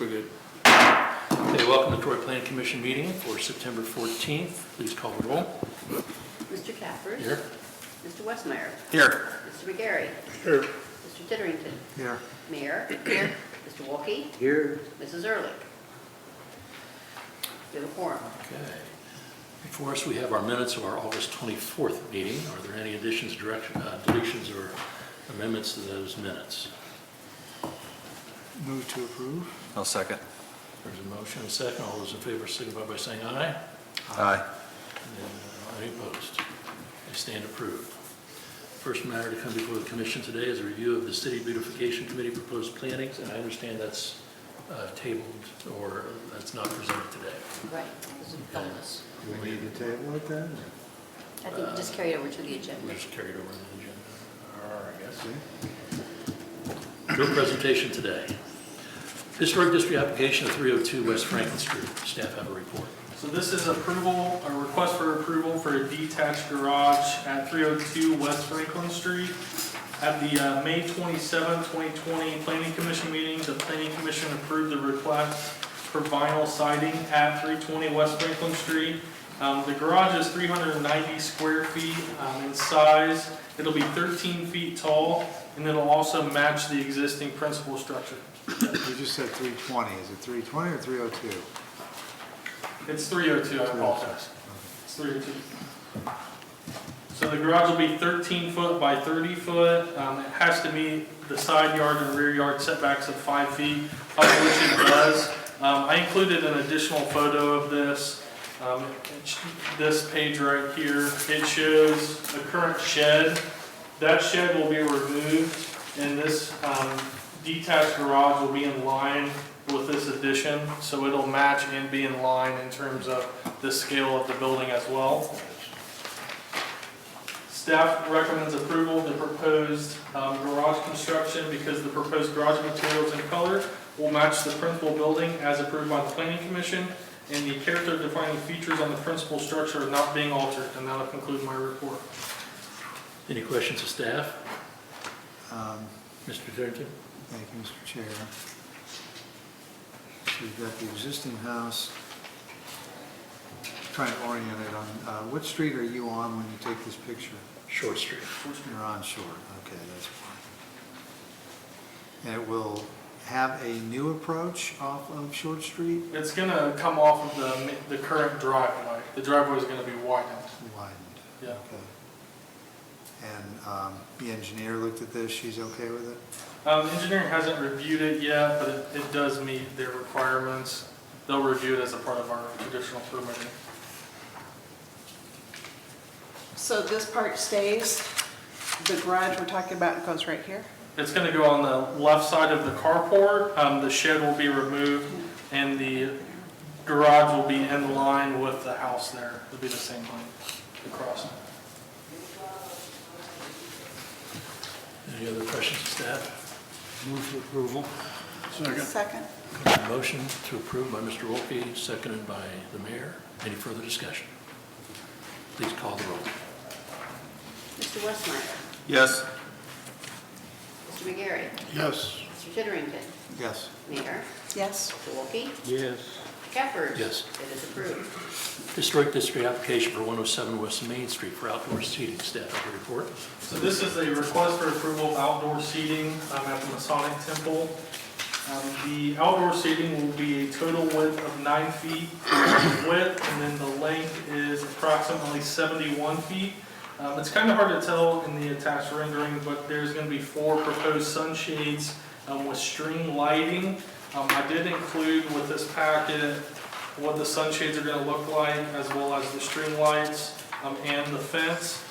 We're good. Okay, welcome to Troy Planning Commission meeting for September 14th. Please call the roll. Mr. Cappers. Here. Mr. Westmeyer. Here. Mr. McGarry. Here. Mr. Titterington. Here. Mayor. Here. Mr. Wolke. Here. Mrs. Ehrlich. We have a quorum. Okay. Before us, we have our minutes of our August 24th meeting. Are there any additions, deletions, or amendments to those minutes? Move to approve. I'll second. There's a motion, a second. All those in favor signify by saying aye. Aye. And any opposed? They stand approved. First matter to come before the commission today is a review of the City Beautification Committee proposed plantings, and I understand that's tabled or that's not presented today. Right. This is bonus. We need to table it then? I think you just carried over to the agenda. We'll just carry it over to the agenda. All right, I guess. No presentation today. Historic District application of 302 West Franklin Street. Staff have a report. So this is approval, a request for approval for a detached garage at 302 West Franklin Street. At the May 27, 2020 Planning Commission meeting, the Planning Commission approved the request for vinyl siding at 320 West Franklin Street. The garage is 390 square feet in size. It'll be 13 feet tall, and it'll also match the existing principal structure. You just said 320. Is it 320 or 302? It's 302, I apologize. It's 302. So the garage will be 13 foot by 30 foot. It has to meet the side yard and rear yard setbacks of 5 feet, of which it does. I included an additional photo of this. This page right here, it shows the current shed. That shed will be removed, and this detached garage will be in line with this addition, so it'll match and be in line in terms of the scale of the building as well. Staff recommends approval of the proposed garage construction because the proposed garage materials and color will match the principal building as approved by the Planning Commission, and the character defining features on the principal structure are not being altered, and that'll conclude my report. Any questions of staff? Mr. Titterington? Thank you, Mr. Chair. So you've got the existing house. Trying to orient it on, which street are you on when you take this picture? Short Street. You're on Short. Okay, that's fine. And it will have a new approach off of Short Street? It's gonna come off of the current driveway. The driveway is gonna be widened. Widened. Yeah. Okay. And the engineer looked at this. She's okay with it? Engineering hasn't reviewed it yet, but it does meet their requirements. They'll review it as a part of our traditional permitting. So this part stays, the garage we're talking about goes right here? It's going to go on the left side of the carport. The shed will be removed, and the garage will be in line with the house there. It'll be the same height across. Any other questions of staff? Move to approval. Second. Motion to approve by Mr. Wolke, seconded by the mayor. Any further discussion? Please call the roll. Mr. Westmeyer. Yes. Mr. McGarry. Yes. Mr. Titterington. Yes. Mayor. Yes. Mr. Wolke. Yes. Cappers. Yes. It is approved. Historic District application for 107 West Main Street for outdoor seating. Staff have a report. So this is a request for approval of outdoor seating at the Masonic Temple. The outdoor seating will be a total width of 9 feet width, and then the length is approximately 71 feet. It's kind of hard to tell in the attached rendering, but there's going to be 4 proposed sunshades with string lighting. I did include with this packet what the sunshades are going to look like, as well as the string lights and the fence.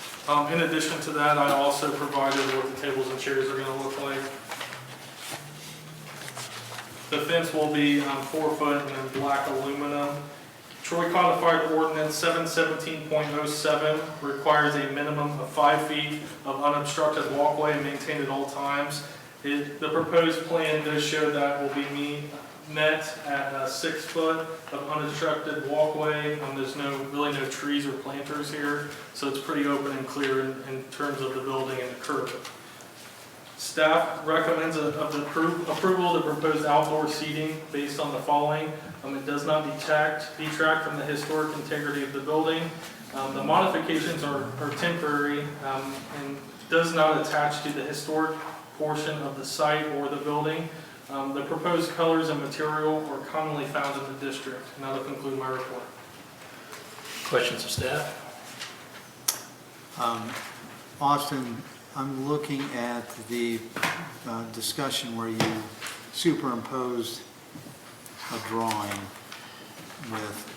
In addition to that, I also provided what the tables and chairs are going to look like. The fence will be 4 foot and in black aluminum. Troy Codified Ordinance 717.07 requires a minimum of 5 feet of unobstructed walkway maintained at all times. The proposed plan does show that will be met at 6 foot of unobstructed walkway. There's really no trees or planters here, so it's pretty open and clear in terms of the building and the curb. Staff recommends approval of the proposed outdoor seating based on the following. It does not detract from the historic integrity of the building. The modifications are temporary and does not attach to the historic portion of the site or the building. The proposed colors and material are commonly found in the district. And that'll conclude my report. Questions of staff? Austin, I'm looking at the discussion where you superimposed a drawing with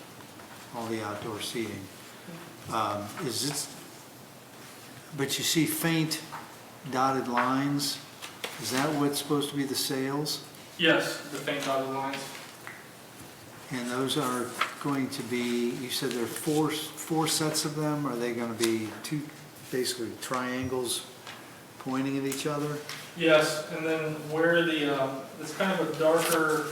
all the outdoor seating. Is it, but you see faint dotted lines? Is that what's supposed to be the sales? Yes, the faint dotted lines. And those are going to be, you said there are four sets of them? Are they going to be two, basically triangles pointing at each other? Yes, and then where the, it's kind of a darker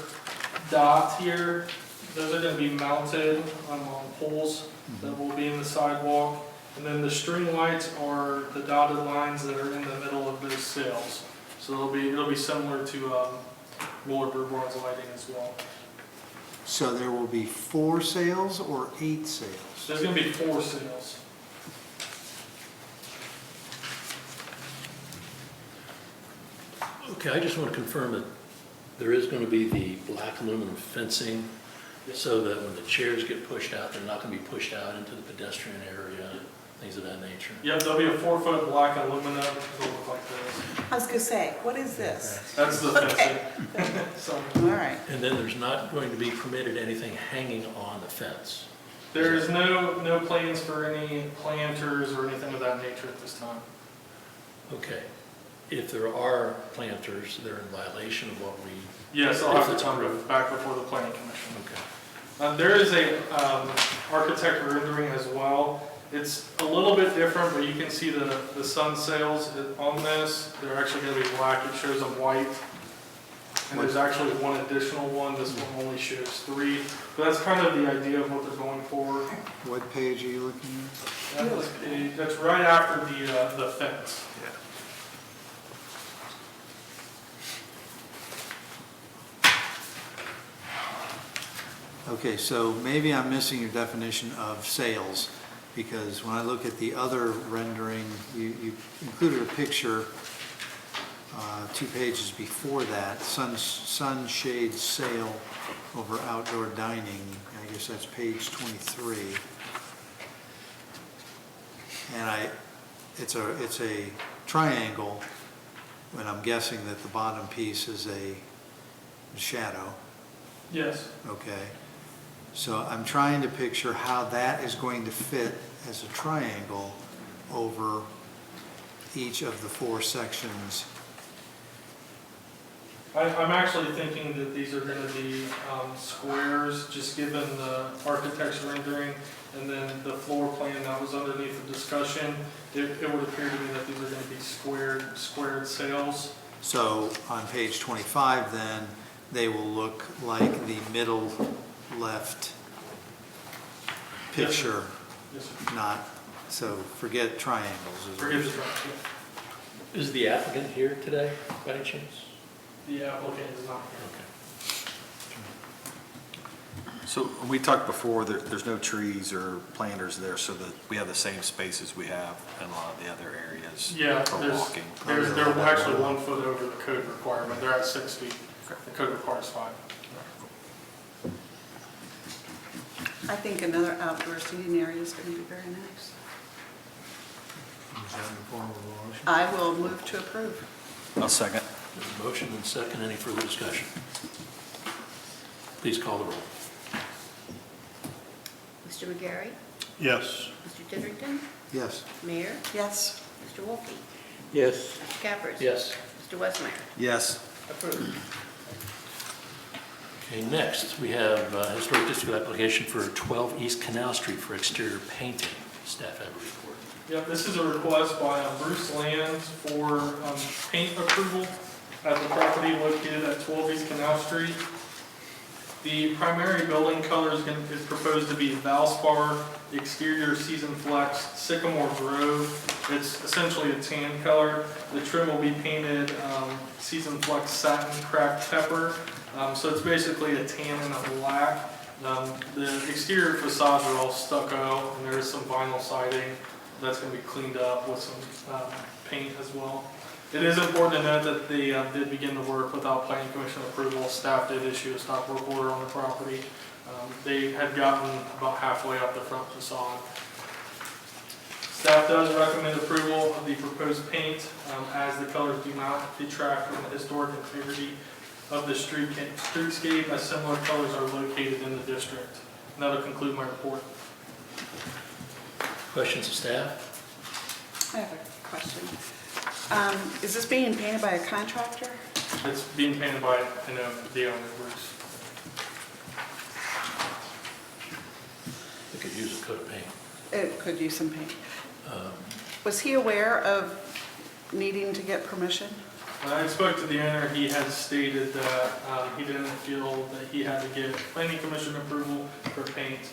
dot here, those are going to be mounted on poles that will be in the sidewalk. And then the string lights are the dotted lines that are in the middle of those sails. So it'll be similar to Roller Bird Barn's lighting as well. So there will be 4 sails or 8 sails? There's going to be 4 sails. Okay, I just want to confirm that there is going to be the black aluminum fencing so that when the chairs get pushed out, they're not going to be pushed out into the pedestrian area, things of that nature. Yep, there'll be a 4-foot black aluminum. It'll look like this. I was gonna say, what is this? That's the Okay. fencing. So All right. And then there's not going to be permitted anything hanging on the fence. there is no plans for any planters or anything of that nature at this time. Okay. If there are planters, they're in violation of what we, Yes, I'll have If it's to come approved. back before the planning commission. okay. There is a architect rendering as well. It's a little bit different, but you can see the sun sails on this. They're actually going to be black. It shows them white. And there's actually one additional one. This one only shows 3. But that's kind of the idea of what they're going for. What page are you looking at? That's right after the fence. Okay, so maybe I'm missing your definition of sales, because when I look at the other rendering, you included a picture 2 pages before that, sunshade sail over outdoor dining. I guess that's page 23. And it's a triangle, and I'm guessing that the bottom piece is a shadow. Yes. Okay. So I'm trying to picture how that is going to fit as a triangle over each of the 4 sections. I'm actually thinking that these are going to be squares, just given the architect's rendering, and then the floor plan that was underneath the discussion. It would appear to me that these are going to be squared sails. So on page 25 then, they will look like the middle left picture, Yes, sir. not, so forget triangles. is what Forgive you're the saying. truck. Is the applicant here today, by any chance? The applicant is not here. Okay. So we talked before, there's no trees or planters there, so that we have the same spaces we have in a lot of the other areas Yeah, for there's, walking. they're actually 1 foot over the code requirement. They're at 6 feet. The code requires 5. I think another outdoor seating area is gonna be very nice. Is that in the form of a motion? I will move to approve. I'll second. There's a motion and second. Any further discussion? Please call the roll. Mr. McGarry? Yes. Mr. Titterington? Yes. Mayor? Yes. Mr. Wolke? Yes. Mr. Cappers? Yes. Mr. Westmeyer? Yes. Approved. Okay, next, we have Historic District application for 12 East Canal Street for exterior painting. Staff have a report. Yep, this is a request by Bruce Lands for paint approval at the property located at 12 East Canal Street. The primary building color is proposed to be Valspar, exterior Season Flex, Sycamore Grove. It's essentially a tan color. The trim will be painted Season Flex Satin Cracked Pepper. So it's basically a tan and a black. The exterior facades are all stucco, and there is some vinyl siding that's going to be cleaned up with some paint as well. It is important to note that they did begin the work without planning commission approval. Staff did issue a stop work order on the property. They had gotten about halfway up the front facade. Staff does recommend approval of the proposed paint as the colors do not detract from the historic integrity of the streetscape, as similar colors are located in the district. And that'll conclude my report. Questions of staff? I have a question. Is this being painted by a contractor? It's being painted by the owner, Bruce. We could use a coat of paint. It could use some paint. Um, Was he aware of needing to get permission? When I spoke to the owner, he had stated that he didn't feel that he had to get planning commission approval for paint.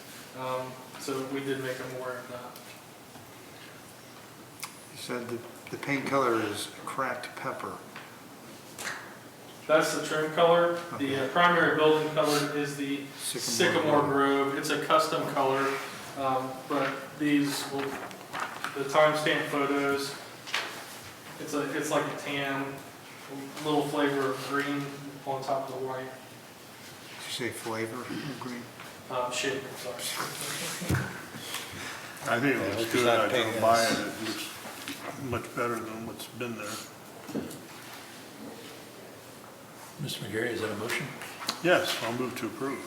So we did make him aware of that. You said the paint color is cracked pepper. That's the trim color. The Okay. primary building color is the Sycamore Grove. It's a custom color, but these will, the timestamp photos, it's like a tan, a little flavor of green on top of the white. Did you say flavor of green? Shade, sorry. I think it looks good. I drove by it. It looks much better than what's been there. Mr. McGarry, is that a motion? Yes, I'll move to approve.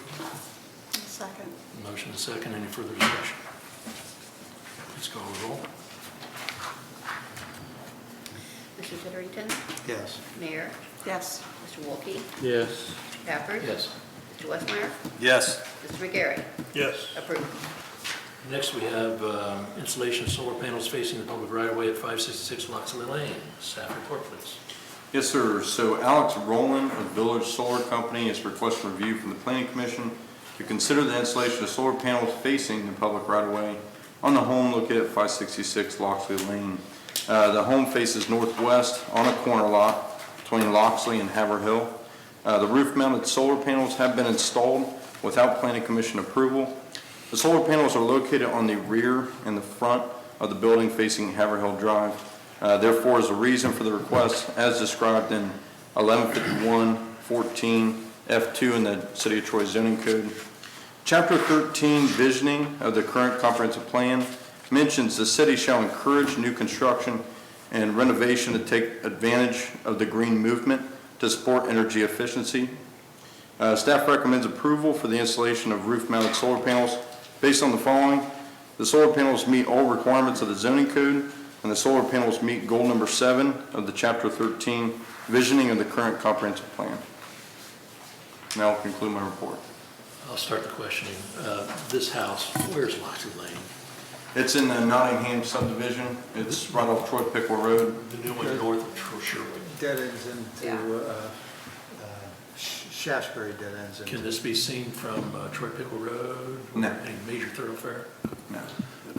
Second. Motion and second. Any further discussion? Please call the roll. Mr. Titterington? Yes. Mayor? Yes. Mr. Wolke? Yes. Cappers? Yes. Mr. Westmeyer? Yes. Mr. McGarry? Yes. Approved. Next, we have installation of solar panels facing the public right-of-way at 566 Loxley Lane. Staff report, please. Yes, sir. So Alex Rowland of Village Solar Company is requesting review from the Planning Commission to consider the installation of solar panels facing the public right-of-way on the home located at 566 Loxley Lane. The home faces northwest on a corner lot between Loxley and Haverhill. The roof-mounted solar panels have been installed without Planning Commission approval. The solar panels are located on the rear and the front of the building facing Haverhill Drive. Therefore, is a reason for the request as described in 1151-14 F2 in the City of Troy zoning code. Chapter 13, visioning of the current comprehensive plan, mentions the city shall encourage new construction and renovation to take advantage of the green movement to support energy efficiency. Staff recommends approval for the installation of roof-mounted solar panels based on the following. The solar panels meet all requirements of the zoning code, and the solar panels meet goal number 7 of the Chapter 13, visioning of the current comprehensive plan. Now I'll conclude my report. I'll start the questioning. This house, where's Loxley Lane? It's in the Nottingham subdivision. It's right off Troy Pickle Road. The new one north of Sherwood. Dead ends into Shaftesbury dead ends into. Can this be seen from Troy Pickle Road? No. Any major thoroughfare? No.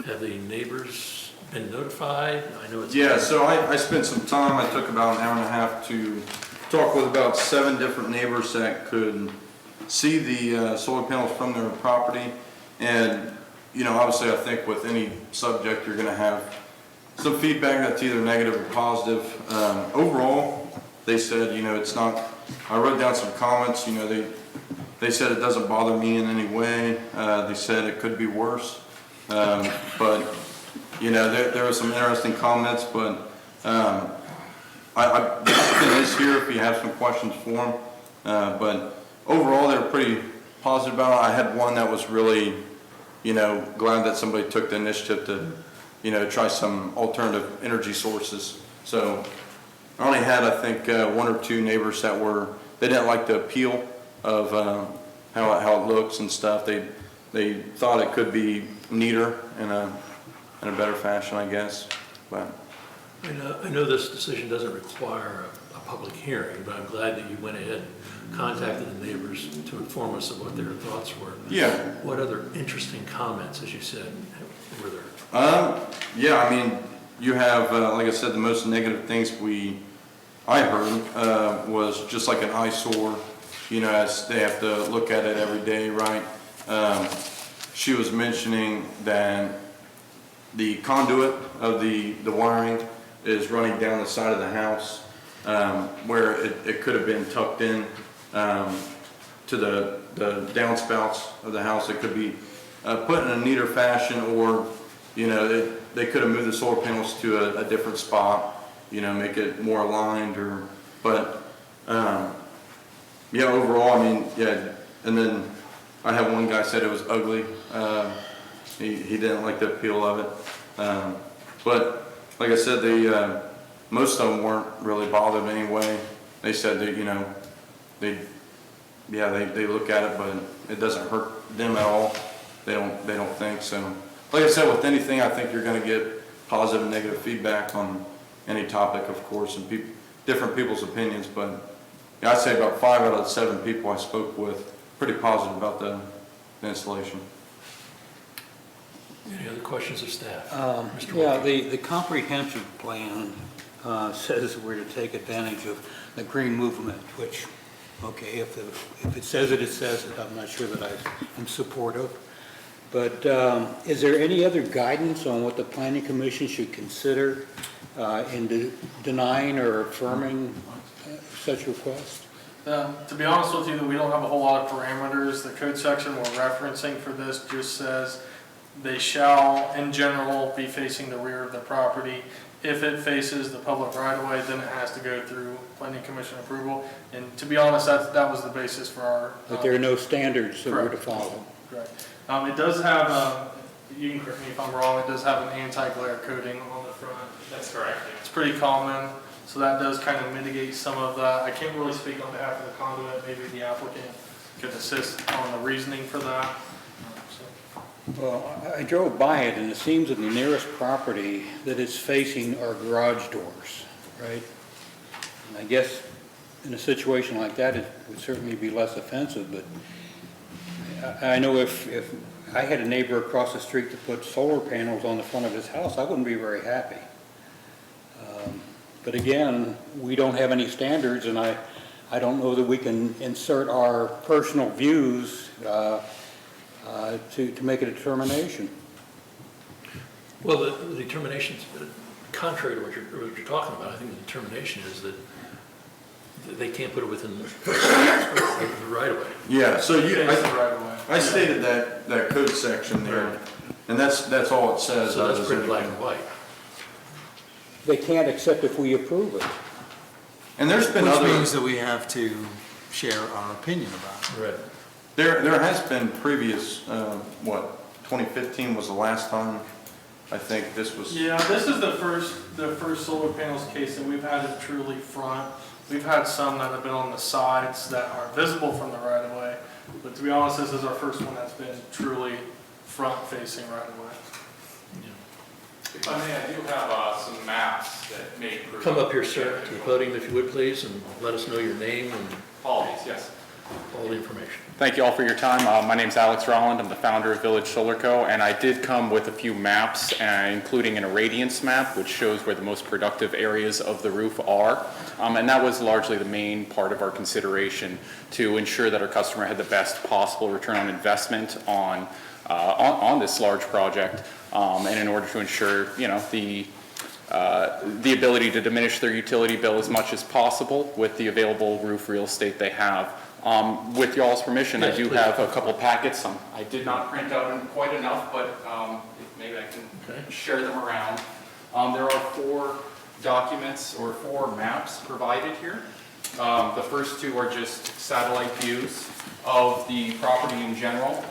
Have the neighbors been notified? I know it's. Yeah, so I spent some time, I took about an hour and a half to talk with about 7 different neighbors that could see the solar panels from their property. And, you know, obviously I think with any subject you're gonna have some feedback that's either negative or positive. Overall, they said, you know, it's not, I wrote down some comments, you know, they said it doesn't bother me in any way. They said it could be worse. But, you know, there were some interesting comments, but the applicant is here if you have some questions for him. But overall, they were pretty positive about it. I had one that was really, you know, glad that somebody took the initiative to, you know, try some alternative energy sources. So I only had, I think, 1 or 2 neighbors that they didn't like the appeal of how it looks and stuff. They thought it could be neater in a better fashion, I guess. But I know this decision doesn't require a public hearing, but I'm glad that you went ahead and contacted the neighbors to inform us of what their thoughts were. Yeah. What other interesting comments, as you said, were there? Yeah, I mean, you have, like I said, the most negative things I heard, was just like an eyesore, you know, as they have to look at it every day, right? She was mentioning that the conduit of the wiring is running down the side of the house, where it could have been tucked in, to the downspouts of the house. It could be, put in a neater fashion, or, you know, they could have moved the solar panels to a different spot, you know, make it more aligned, but, yeah, overall, I mean, yeah, and then I had one guy said it was ugly. He didn't like the appeal of it. But like I said, most of them weren't really bothered anyway. They said that, you know, they look at it, but it doesn't hurt them at all. They don't think so. Like I said, with anything, I think you're going to get positive and negative feedback on any topic, of course, and different people's opinions. But yeah, I'd say about 5 out of 7 people I spoke with pretty positive about the installation. Any other questions of staff? Mr. Yeah, Walker? the comprehensive plan says we're to take advantage of the green movement, which, okay, if it says it, it says it. I'm not sure that I am supportive. But is there any other guidance on what the planning commission should consider in denying or affirming such request? To be honest with you, we don't have a whole lot of parameters. The code section we're referencing for this just says they shall, in general, be facing the rear of the property. If it faces the public right-of-way, then it has to go through planning commission approval. And to be honest, that was the basis for our. But there are no standards that we're to Correct. follow. Correct. It does have, you can correct me if I'm wrong, it does have an anti-glare coating on the front. That's correct. It's pretty common, so that does kind of mitigate some of that. I can't really speak on behalf of the conduit, maybe the applicant could assist on the reasoning for that. Well, I drove by it, and it seems that the nearest property that it's facing are garage doors, right? And I guess in a situation like that, it would certainly be less offensive, but I know if I had a neighbor across the street that put solar panels on the front of his house, I wouldn't be very happy. But again, we don't have any standards, and I don't know that we can insert our personal views to make a determination. Well, the determination's contrary to what you're talking about. I think the determination is that they can't put it within the right of way. Yeah, so Face the right-of-way. I stated that code section there, and that's all it says. So that's pretty black and white. They can't accept if we approve it. And there's been Which other. means that we have to share our opinion about it. Right. There has been previous, 2015 was the last time, I think this was. Yeah, this is the first solar panels case that we've had it truly front. We've had some that have been on the sides that are visible from the right of way, but to be honest, this is our first one that's been truly front facing right of way. If I may, I do have some maps that may prove. Come up here, sir, to the podium if you would, please, and let us know your name and Apologies, yes. all the information. Thank you all for your time. My name's Alex Rolland. I'm the founder of Village Solar Co. And I did come with a few maps, including an irradiance map, which shows where the most productive areas of the roof are. And that was largely the main part of our consideration to ensure that our customer had the best possible return on investment on this large project. And in order to ensure, the ability to diminish their utility bill as much as possible with the available roof real estate they have. With y'all's permission, Yes, I do please. have a couple packets. I did not print out quite enough, but maybe I can share them around. There are 4 documents or 4 maps provided here. The first 2 are just satellite views of the property in general.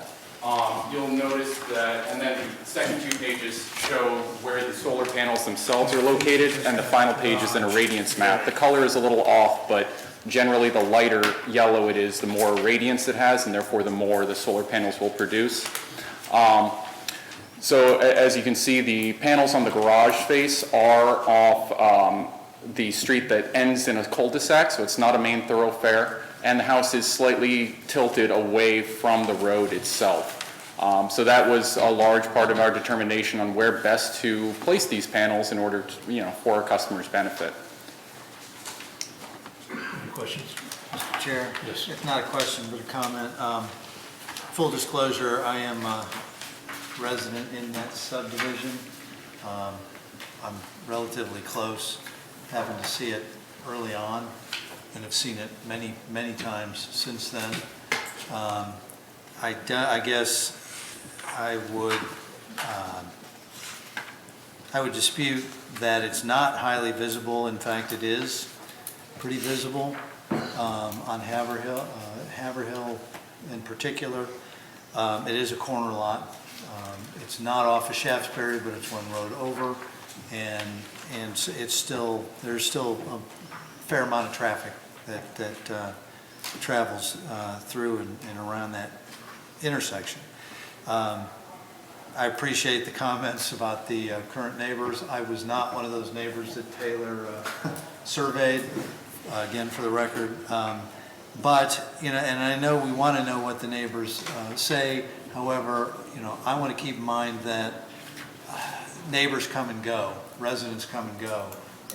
You'll notice that, and then the second 2 pages show where the solar panels themselves are located, and the final page is an irradiance map. The color is a little off, but generally the lighter yellow it is, the more irradiance it has, and therefore the more the solar panels will produce. So as you can see, the panels on the garage face are off the street that ends in a cul-de-sac, so it's not a main thoroughfare, and the house is slightly tilted away from the road itself. So that was a large part of our determination on where best to place these panels in order to, for our customers' benefit. Any questions? Mr. Chair? Yes. If not a question, but a comment. Full disclosure, I am a resident in that subdivision. I'm relatively close, having to see it early on, and have seen it many, many times since then. I guess I would dispute that it's not highly visible. In fact, it is pretty visible on Haverhill in particular. It is a corner lot. It's not off of Shaftesbury, but it's one road over, and it's still, there's still a fair amount of traffic that travels through and around that intersection. I appreciate the comments about the current neighbors. I was not one of those neighbors that Taylor surveyed, again, for the record. But, and I know we want to know what the neighbors say. However, I want to keep in mind that neighbors come and go, residents come and go,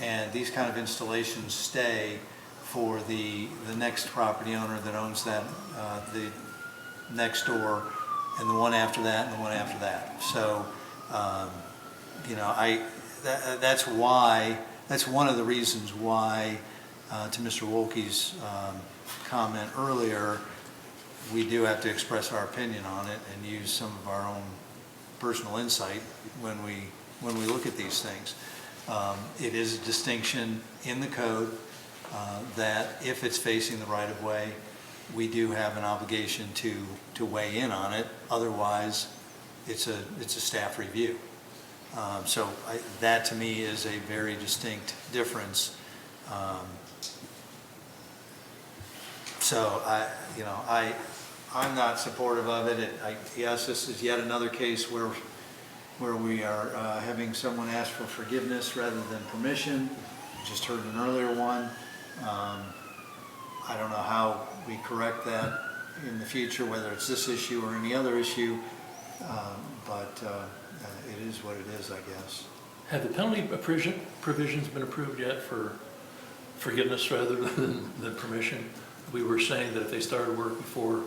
and these kind of installations stay for the next property owner that owns that, the next door, and the one after that, and the one after that. So, that's why, that's one of the reasons why, to Mr. Wolke's comment earlier, we do have to express our opinion on it and use some of our own personal insight when we look at these things. It is a distinction in the code that if it's facing the right of way, we do have an obligation to weigh in on it. Otherwise, it's a staff review. So that to me is a very distinct difference. So I'm not supportive of it. Yes, this is yet another case where we are having someone ask for forgiveness rather than permission. Just heard an earlier one. I don't know how we correct that in the future, whether it's this issue or any other issue, but it is what it is, I guess. Have the penalty provisions been approved yet for forgiveness rather than permission? We were saying that if they started work before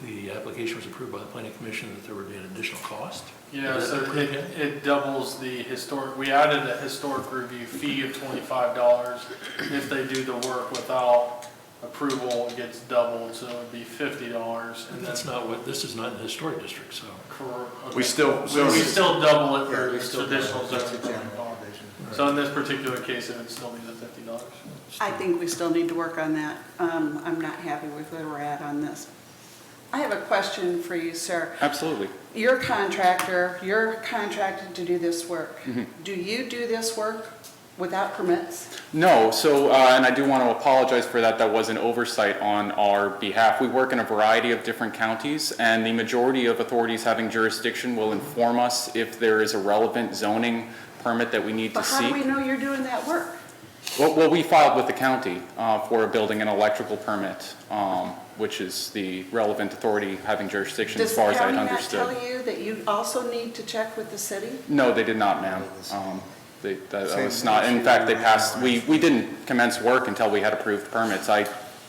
the application was approved by the planning commission, that there would be an additional cost? Yeah, so it doubles the historic, we added a historic review fee of $25. If they do the work without approval, it gets doubled, so it would be $50. And that's not what, this is not in the historic district, so. Okay. We still double it for Yeah, we the still traditional double it. zoning. That's a general provision. So in this particular case, it would still be the $50. I think we still need to work on that. I'm not happy with where we're at on this. I have a question for you, sir. Absolutely. You're a contractor, you're contracted to do this work. Mm-hmm. Do you do this work without permits? No, so, and I do want to apologize for that. That was an oversight on our behalf. We work in a variety of different counties, and the majority of authorities having jurisdiction will inform us if there is a relevant zoning permit that we need to But how do we seek. know you're doing that work? Well, we filed with the county for a building and electrical permit, which is the relevant authority having jurisdiction as far as I understood. Does the county not tell you that you also need to check with the city? No, they did not, ma'am. That Same was not, in issue fact, they around passed, we Orange. didn't commence work until we had approved permits.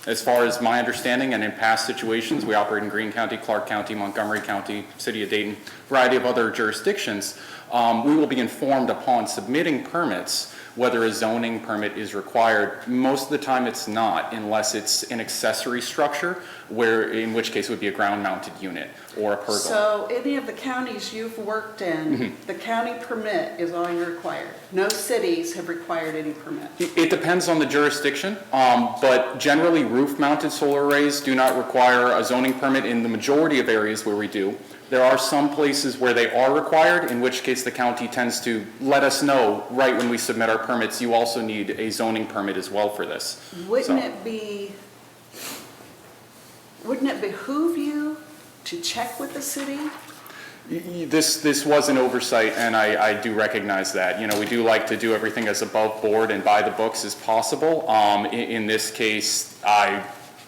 As far as my understanding, and in past situations, we operate in Greene County, Clark County, Montgomery County, City of Dayton, variety of other jurisdictions. We will be informed upon submitting permits whether a zoning permit is required. Most of the time it's not, unless it's an accessory structure, in which case it would be a ground-mounted unit or a pergola. So any of the counties you've worked in, Mm-hmm. the county permit is all you're required? No cities have required any permit? It depends on the jurisdiction, but generally roof-mounted solar arrays do not require a zoning permit in the majority of areas where we do. There are some places where they are required, in which case the county tends to let us know right when we submit our permits, you also need a zoning permit as well for this. Wouldn't So- it behoove you to check with the city? This was an oversight, and I do recognize that. You know, we do like to do everything as above board and by the books as possible. In this case, I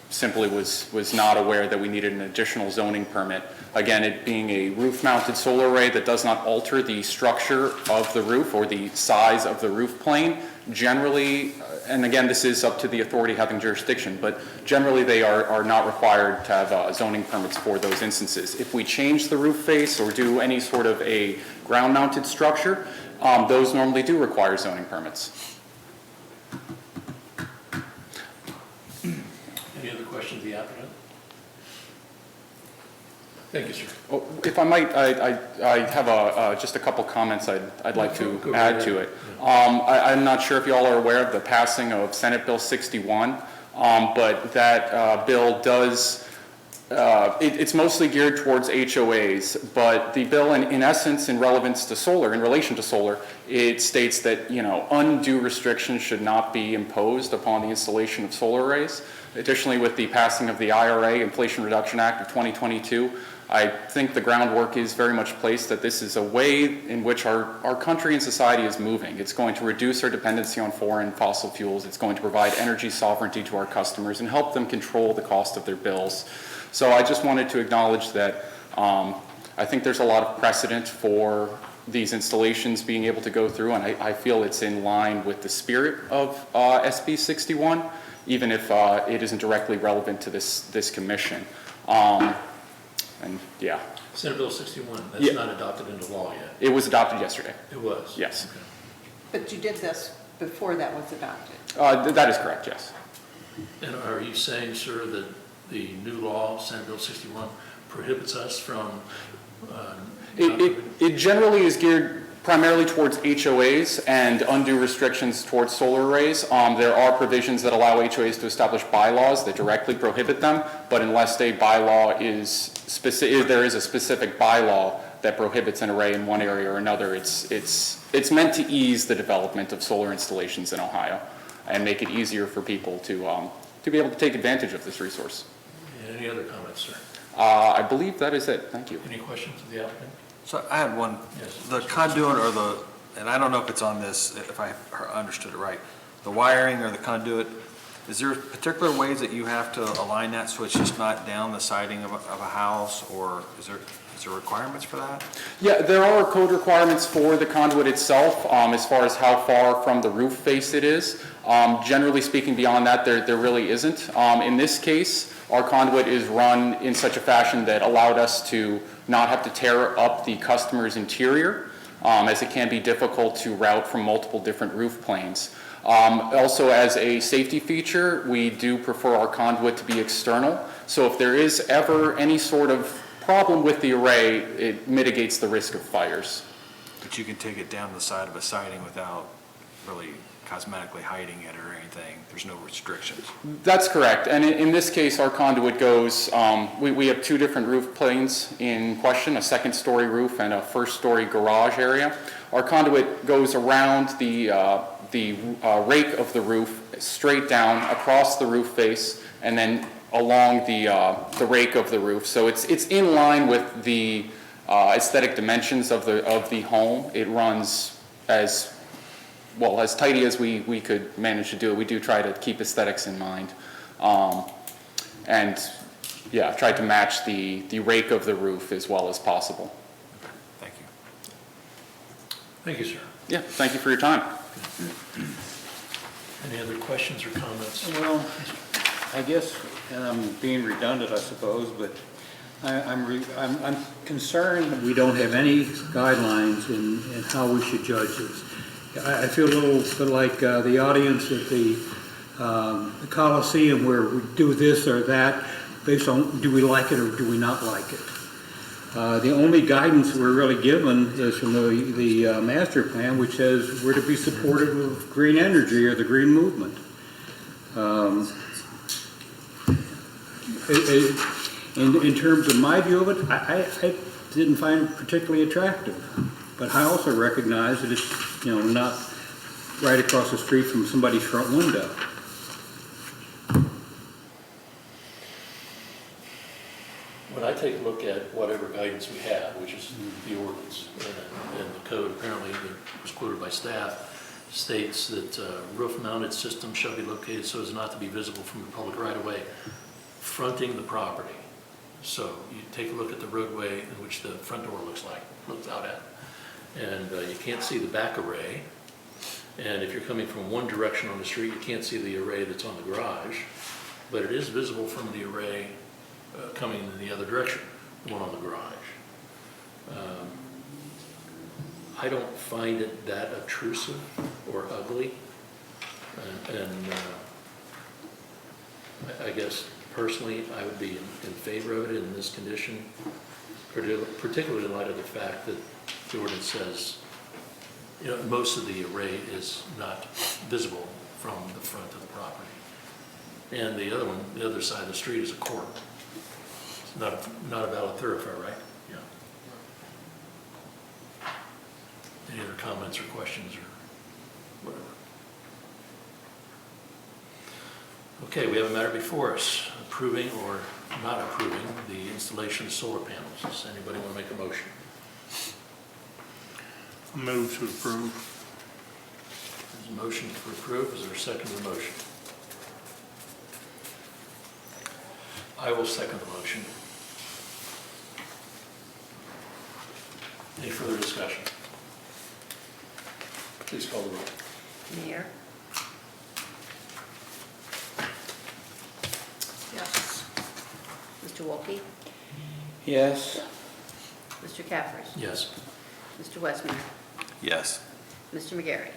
simply was not aware that we needed an additional zoning permit. Again, it being a roof-mounted solar array that does not alter the structure of the roof or the size of the roof plane, generally, and again, this is up to the authority having jurisdiction, but generally they are not required to have zoning permits for those instances. If we change the roof face or do any sort of a ground-mounted structure, those normally do require zoning permits. Any other questions of the applicant? Thank you, sir. Oh, if I might, I have just a couple comments I'd like to Go add right to ahead. it. I'm not sure if you all are aware of the passing of Senate Bill 61, but that bill does, it's mostly geared towards HOAs, but the bill in essence, in relation to solar, it states that, you know, undue restrictions should not be imposed upon the installation of solar arrays. Additionally, with the passing of the IRA, Inflation Reduction Act of 2022, I think the groundwork is very much placed that this is a way in which our country and society is moving. It's going to reduce our dependency on foreign fossil fuels. It's going to provide energy sovereignty to our customers and help them control the cost of their bills. So I just wanted to acknowledge that I think there's a lot of precedent for these installations being able to go through, and I feel it's in line with the spirit of SB 61, even if it isn't directly relevant to this commission. And yeah. Senate Bill 61, that's Yeah. not adopted into law yet. It was adopted yesterday. It was? Yes. Okay. But you did this before that was adopted. That is correct, yes. And are you saying, sir, that the new law, Senate Bill 61, prohibits us from? It generally is geared primarily towards HOAs and undue restrictions towards solar arrays. There are provisions that allow HOAs to establish bylaws that directly prohibit them, but unless a bylaw is specific, there is a specific bylaw that prohibits an array in one area or another, it's meant to ease the development of solar installations in Ohio and make it easier for people to be able to take advantage of this resource. Any other comments, sir? I believe that is it. Thank you. Any questions of the applicant? So I had one, Yes. the conduit or the, and I don't know if it's on this, if I understood it right, the wiring or the conduit, is there particular ways that you have to align that so it's just not down the siding of a house, or is there requirements for that? Yeah, there are code requirements for the conduit itself, as far as how far from the roof face it is. Generally speaking, beyond that, there really isn't. In this case, our conduit is run in such a fashion that allowed us to not have to tear up the customer's interior, as it can be difficult to route from multiple different roof planes. Also, as a safety feature, we do prefer our conduit to be external. So if there is ever any sort of problem with the array, it mitigates the risk of fires. But you can take it down the side of a siding without really cosmetically hiding it or anything? There's no restrictions? That's correct. And in this case, our conduit goes, we have two different roof planes in question, a second-story roof and a first-story garage area. Our conduit goes around the rake of the roof, straight down across the roof face, and then along the rake of the roof. So it's in line with the aesthetic dimensions of the home. It runs as well, as tidy as we could manage to do it. We do try to keep aesthetics in mind. And yeah, try to match the rake of the roof as well as possible. Thank you. Thank you, sir. Yeah, thank you for your time. Any other questions or comments? Well, I guess, and I'm being redundant, I suppose, but I'm concerned that we don't have any guidelines in how we should judge this. I feel a little bit like the audience at the Coliseum, where we do this or that based on do we like it or do we not like it. The only guidance we're really given is from the master plan, which says we're to be supportive of green energy or the green movement. In terms of my view of it, I didn't find it particularly attractive. But I also recognize that it's, not right across the street from somebody's front window. When I take a look at whatever guidance we have, which is the ordinance, and the code apparently that was quoted by staff, states that roof-mounted systems shall be located so as not to be visible from the public right-of-way fronting the property. So you take a look at the roadway in which the front door looks out at, and you can't see the back array. And if you're coming from one direction on the street, you can't see the array that's on the garage, but it is visible from the array coming in the other direction, the one on the garage. I don't find it that obtrusive or ugly. I guess personally, I would be in favor of it in this condition, particularly in light of the fact that the ordinance says, you know, most of the array is not visible from the front of the property. And the other one, the other side of the street is a court. It's not a valid thoroughfare, right? Yeah. Any other comments or questions or whatever? Okay, we have a matter before us, approving or not approving the installation of solar panels. Does anybody want to make a motion? Move to approve. There's a motion to approve. Is there a second to the motion? I will second the motion. Any further discussion? Please call the roll. Mayor? Yes. Mr. Wolke? Yes. Mr. Caffers? Yes. Mr. Westmeyer? Yes. Mr. McGarry?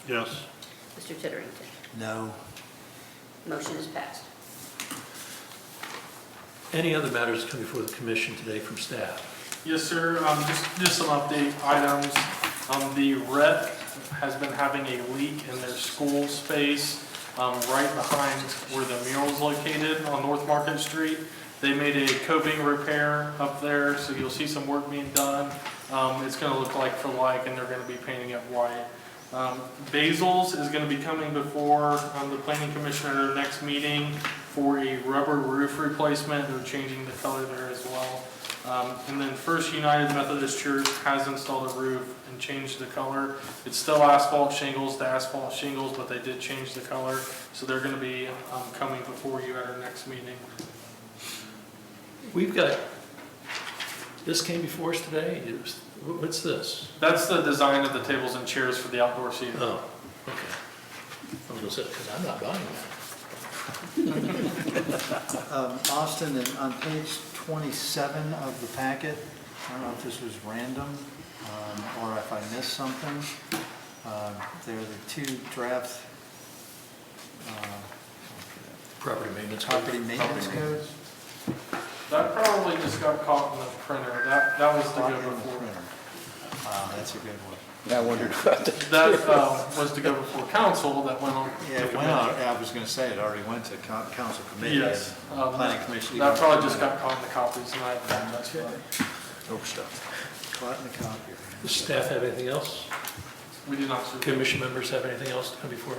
Yes. Mr. Titterington? No. Motion is passed. Any other matters come before the commission today from staff? Yes, sir. Just some update items. The rec has been having a leak in their school space right behind where the mural is located on North Market Street. They made a coping repair up there, so you'll see some work being done. It's going to look like for like, and they're going to be painting it white. Basil's is going to be coming before the planning commission at our next meeting for a rubber roof replacement. They're changing the color there as well. And then First United Methodist Church has installed a roof and changed the color. It's still asphalt shingles to asphalt shingles, but they did change the color. So they're going to be coming before you at our next meeting. We've got, this came before us today. What's this? That's the design of the tables and chairs for the outdoor seating. Oh, okay. I was going to say, because I'm not buying that. Austin, on page 27 of the packet, I don't know if this was random or if I missed something. There are the two draft Property maintenance. property maintenance codes. That probably just got caught in the printer. That was to go before. Wow, that's a good one. I wondered about that. That was to go before council. That went on. Yeah, it went on, I was going to say, it already went to council committee. Yes. and Planning commission. That probably just got caught in the copies, and I apologize for that. Overstuffed. Caught in the copier. Does staff have anything else? We did not. Commission members have anything else to come before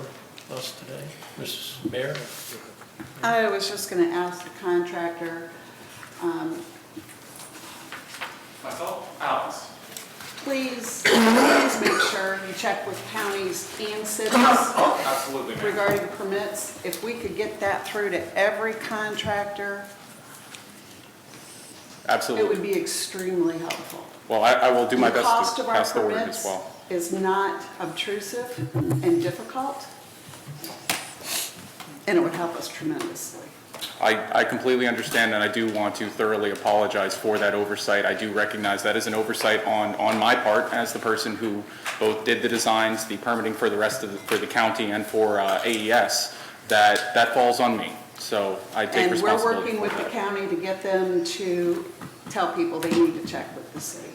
us today? Mrs. Mayor? I was just going to ask the contractor, Myself, Alex. please make sure you check with counties and cities Absolutely, ma'am. regarding permits. If we could get that through to every contractor, it Absolutely. would be extremely helpful. Well, I will do my The best cost to of our pass the word as permits well. is not obtrusive and difficult, and it would help us tremendously. I completely understand, and I do want to thoroughly apologize for that oversight. I do recognize that is an oversight on my part as the person who both did the designs, the permitting for the rest of for the county and for AES, that falls on me. So I take And we're responsibility working with for the that. county to get them to tell people they need to check with the city.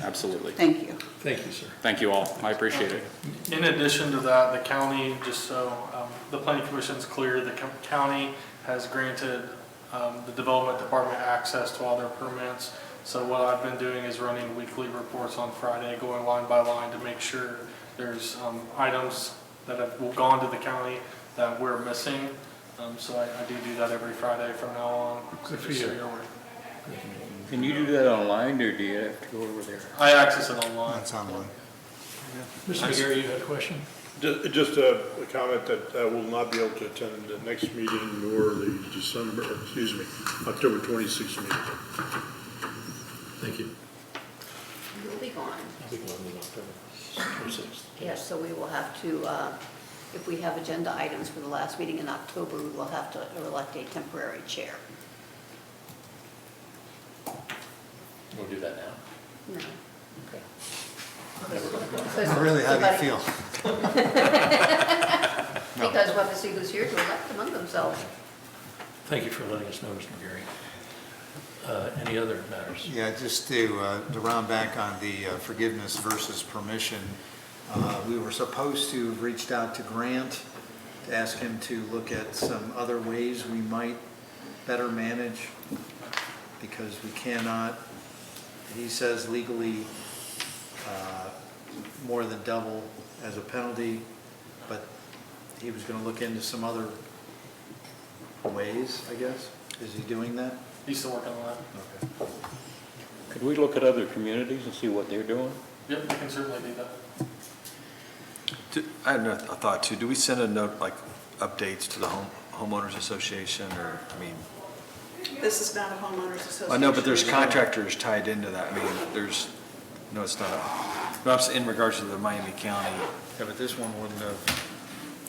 Absolutely. Thank you. Thank you, sir. Thank you all. I appreciate it. In addition to that, the county, just so the planning commission's clear, the county has granted the development department access to all their permits. So what I've been doing is running weekly reports on Friday, going line by line to make sure there's items that have gone to the county that we're missing. So I do that every Friday from now on. Good for Just so you. you're aware. Can you do that online, or do you have to go over there? I access it online. That's online. Mr. McGarry, you had a question? Just a comment that I will not be able to attend the next meeting nor the October 26th meeting. Thank you. You will be gone. I'll be going in October 26th. Yes, so we will have to, if we have agenda items for the last meeting in October, we will have to elect a temporary chair. We'll do that now. No. Okay. Really, how do you feel? Because we'll have to see who's here to elect among themselves. Thank you for letting us know, Mr. McGarry. Any other matters? Yeah, just to round back on the forgiveness versus permission, we were supposed to have reached out to Grant to ask him to look at some other ways we might better manage, because we cannot, he says legally, more than double as a penalty, but he was going to look into some other ways, I guess. Is he doing that? He's still working on that. Okay. Could we look at other communities and see what they're doing? Yep, we can certainly do that. I had a thought too. Do we send a note, like updates to the homeowners association, or, I mean, This is not a homeowners association. I know, but there's meeting. contractors tied into that. I mean, there's, no, it's not, no, I'm saying in regards to the Miami County. Yeah, but this one wouldn't have.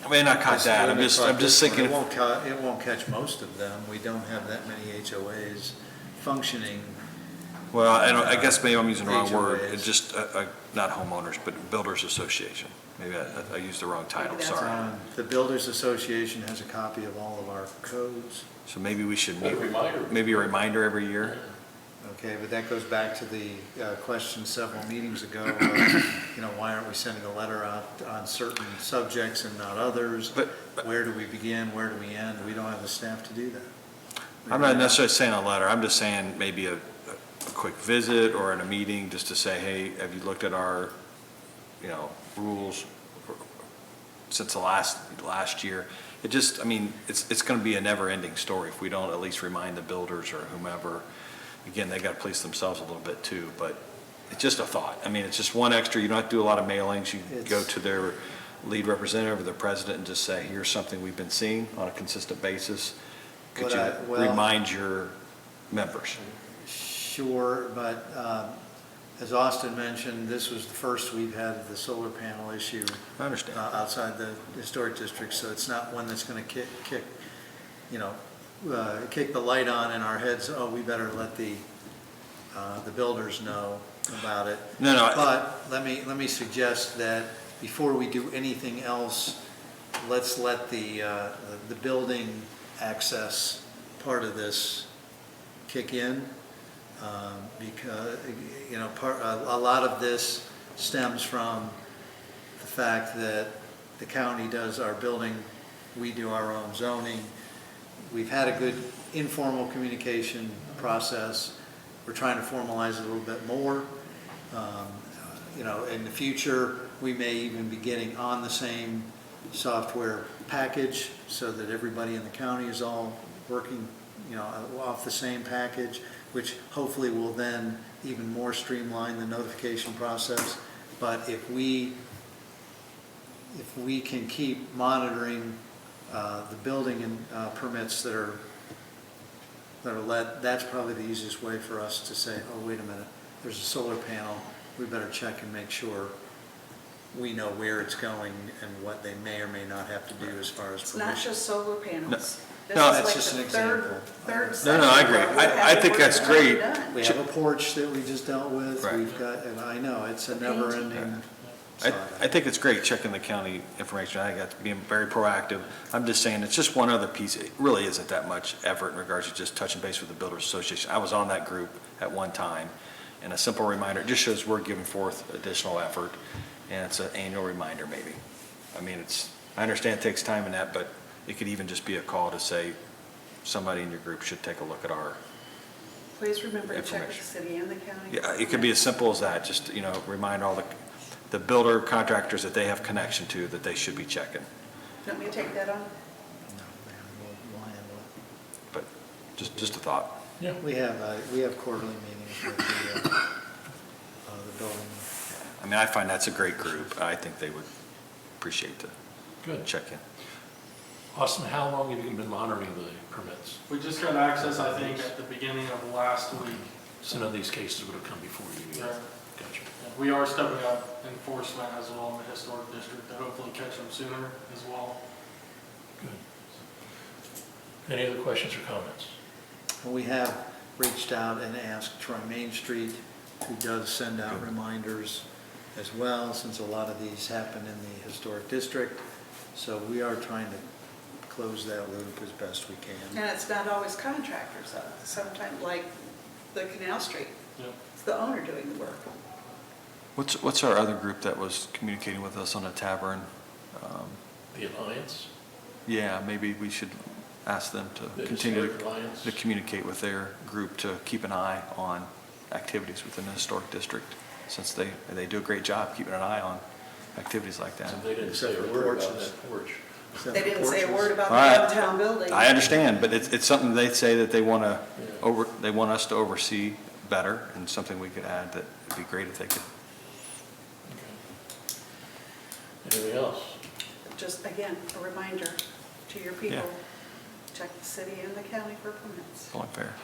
I mean, not caught that. I'm just thinking. It won't catch most of them. We don't have that many HOAs functioning. Well, I guess maybe I'm using the wrong word. HOAs. It's just, not homeowners, but builders association. Maybe I used the wrong title, Maybe that's sorry. The Builders Association has a copy of all of our codes. So maybe we should A reminder. maybe a reminder every year. Okay, but that goes back to the question several meetings ago, why aren't we sending a letter out on certain subjects and not others? But- Where do we begin, where do we end? We don't have the staff to do that. I'm not necessarily saying a letter. I'm just saying maybe a quick visit or in a meeting just to say, hey, have you looked at our, rules since the last year? It just, I mean, it's going to be a never-ending story if we don't at least remind the builders or whomever. Again, they got to police themselves a little bit too, but it's just a thought. I mean, it's just one extra, you don't have to do a lot of mailings. You go to their lead representative or the president and just say, here's something we've been seeing on a consistent basis. Could you remind your members? Sure, but as Austin mentioned, this was the first we've had the solar panel issue. I understand. Outside the historic district, so it's not one that's going to kick the light on in our heads, oh, we better let the builders know about it. No. But let me suggest that before we do anything else, let's let the building access part of this kick in. Because, a lot of this stems from the fact that the county does our building, we do our own zoning. We've had a good informal communication process. We're trying to formalize it a little bit more. In the future, we may even be getting on the same software package so that everybody in the county is all working, off the same package, which hopefully will then even more streamline the notification process. But if we can keep monitoring the building and permits that are let, that's probably the easiest way for us to say, oh, wait a minute, there's a solar panel, we better check and make sure we know where it's going and what they may or may not have to do as far as It's not permission. just solar panels. No, This it's is just like an the example. third No, section I agree. of what I think we're that's already great. done. We have a porch that we just dealt with, Right. we've got, and I know, it's a The painting. never-ending I saga. think it's great checking the county information. I think that's being very proactive. I'm just saying, it's just one other piece. It really isn't that much effort in regards to just touching base with the Builders Association. I was on that group at one time, and a simple reminder, it just shows we're giving forth additional effort, and it's an annual reminder maybe. I mean, I understand it takes time in that, but it could even just be a call to say, somebody in your group should take a look at our, Please remember to check with the Information. city and the county. yeah, it could be as simple as that, just, remind all the builder contractors that they have connection to that they should be checking. Want me to take that on? No, man, we'll handle it. But just a thought. Yeah. We have quarterly meetings with the building. I mean, I find that's a great group. I think they would appreciate the Good. check-in. Austin, how long have you been monitoring the permits? We just got access, I think, at the beginning of last week. So none of these cases would have come before you? Right. Gotcha. We are stepping up enforcement as well in the historic district to hopefully catch them sooner as well. Good. Any other questions or comments? We have reached out and asked Troy Main Street, who does send out reminders as well, since a lot of these happen in the historic district. So we are trying to close that loop as best we can. And it's not always contractors, though. Sometimes, like the Canal Street, Yep. it's the owner doing the work. What's our other group that was communicating with us on the tavern? The Alliance? Yeah, maybe we should ask them The to continue Historic Alliance? to communicate with their group to keep an eye on activities within the historic district, since they do a great job keeping an eye on activities like that. So they didn't say a Except for word about porches. that porch. Except They for didn't say a porches. word about All right. the downtown building. I understand, but it's something they say that they want to Yeah. they want us to oversee better, and something we could add that would be great if they could. Okay. Anything else? Just, again, a reminder to your people, check the city and the county for permits. Going fair.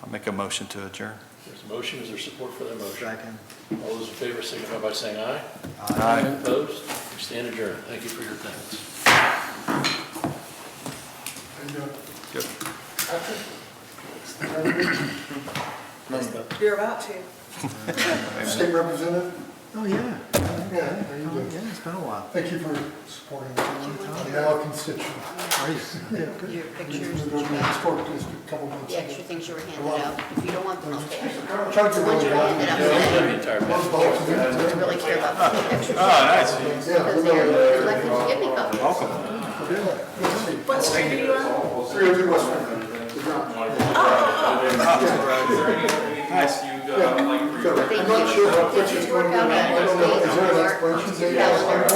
I'll make a motion to adjourn. There's a motion, is there support for that motion? Second. All those in favor signify by saying aye. Aye. Opposed? We stand adjourned. Thank you for your attendance. Good. You're about to. State Representative? Oh, yeah. Yeah, how you Oh, doing? yeah, it's been a while. Thank you for supporting Do you want our constituent. Are you? Yeah, good. Your We pictures moved that over you to the got, historic district a couple months the ago. extra things you were handed out. If you don't want them, I'll take them. I'm trying to The ones you were handed out today, The entire Love package. both of them. I really care about the extra. Oh, nice. Yeah, Because we're they're really- elected to give me copies. Welcome. What street are you on? 302 West Franklin. The ground. Is there anything else you'd like to Good. I'm not sure how quick it's going to be. I don't know, is there an expiration date? Calendar.